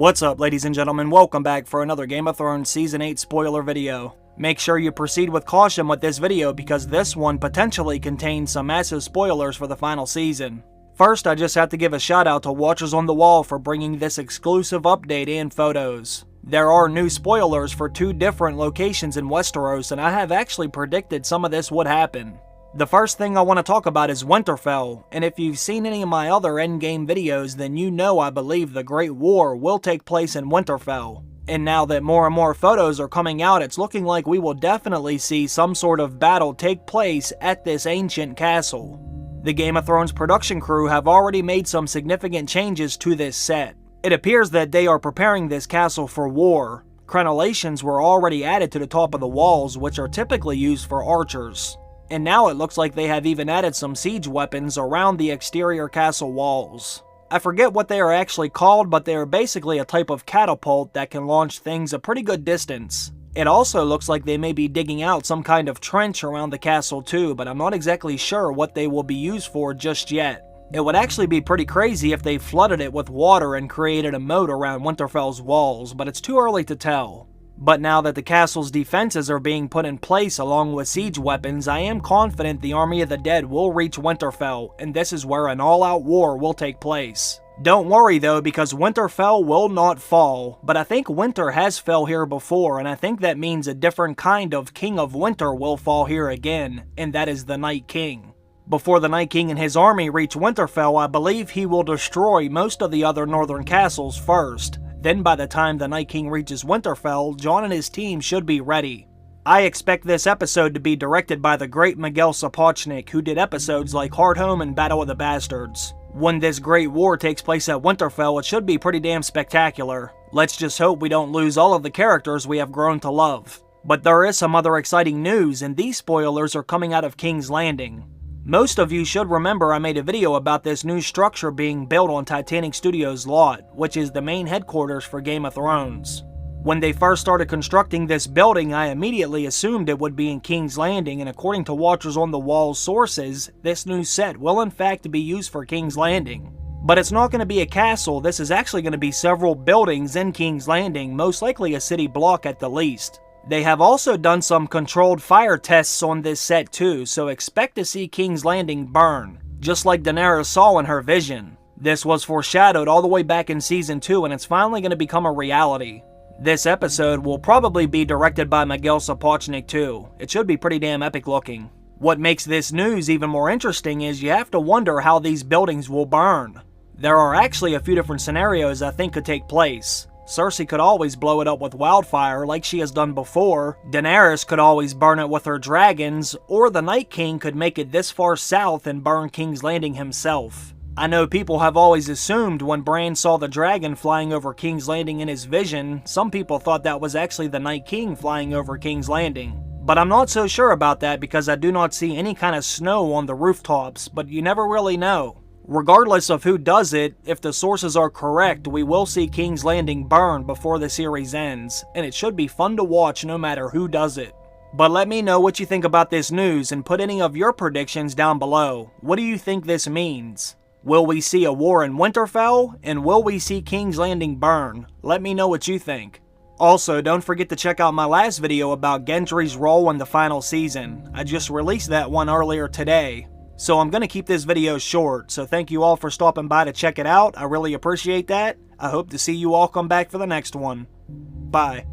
What's up, ladies and gentlemen? Welcome back for another Game of Thrones Season 8 spoiler video. Make sure you proceed with caution with this video because this one potentially contains some massive spoilers for the final season. First, I just have to give a shout out to Watchers on the Wall for bringing this exclusive update and photos. There are new spoilers for 2 different locations in Westeros, and I have actually predicted some of this would happen. The first thing I want to talk about is Winterfell, and if you've seen any of my other endgame videos, then you know I believe the Great War will take place in Winterfell. And now that more and more photos are coming out, it's looking like we will definitely see some sort of battle take place at this ancient castle. The Game of Thrones production crew have already made some significant changes to this set. It appears that they are preparing this castle for war. Crenellations were already added to the top of the walls, which are typically used for archers. And now it looks like they have even added some siege weapons around the exterior castle walls. I forget what they are actually called, but they are basically a type of catapult that can launch things a pretty good distance. It also looks like they may be digging out some kind of trench around the castle too, but I'm not exactly sure what they will be used for just yet. It would actually be pretty crazy if they flooded it with water and created a moat around Winterfell's walls, but it's too early to tell. But now that the castle's defenses are being put in place along with siege weapons, I am confident the Army of the Dead will reach Winterfell, and this is where an all-out war will take place. Don't worry though, because Winterfell will not fall, but I think winter has fell here before, and I think that means a different kind of King of Winter will fall here again, and that is the Night King. Before the Night King and his army reach Winterfell, I believe he will destroy most of the other northern castles first. Then by the time the Night King reaches Winterfell, Jon and his team should be ready. I expect this episode to be directed by the great Miguel Sapochnik, who did episodes like Hardhome and Battle of the Bastards. When this great war takes place at Winterfell, it should be pretty damn spectacular. Let's just hope we don't lose all of the characters we have grown to love. But there is some other exciting news, and these spoilers are coming out of King's Landing. Most of you should remember I made a video about this new structure being built on Titanic Studios' lot, which is the main headquarters for Game of Thrones. When they first started constructing this building, I immediately assumed it would be in King's Landing, and according to Watchers on the Wall's sources, this new set will in fact be used for King's Landing. But it's not going to be a castle, this is actually going to be several buildings in King's Landing, most likely a city block at the least. They have also done some controlled fire tests on this set too, so expect to see King's Landing burn, just like Daenerys saw in her vision. This was foreshadowed all the way back in Season 2, and it's finally going to become a reality. This episode will probably be directed by Miguel Sapochnik too. It should be pretty damn epic looking. What makes this news even more interesting is you have to wonder how these buildings will burn. There are actually a few different scenarios I think could take place. Cersei could always blow it up with wildfire like she has done before, Daenerys could always burn it with her dragons, or the Night King could make it this far south and burn King's Landing himself. I know people have always assumed when Bran saw the dragon flying over King's Landing in his vision, some people thought that was actually the Night King flying over King's Landing. But I'm not so sure about that because I do not see any kind of snow on the rooftops, but you never really know. Regardless of who does it, if the sources are correct, we will see King's Landing burn before the series ends, and it should be fun to watch no matter who does it. But let me know what you think about this news and put any of your predictions down below. What do you think this means? Will we see a war in Winterfell? And will we see King's Landing burn? Let me know what you think. Also, don't forget to check out my last video about Gendry's role in the final season. I just released that one earlier today. So I'm going to keep this video short, so thank you all for stopping by to check it out. I really appreciate that. I hope to see you all come back for the next one. Bye.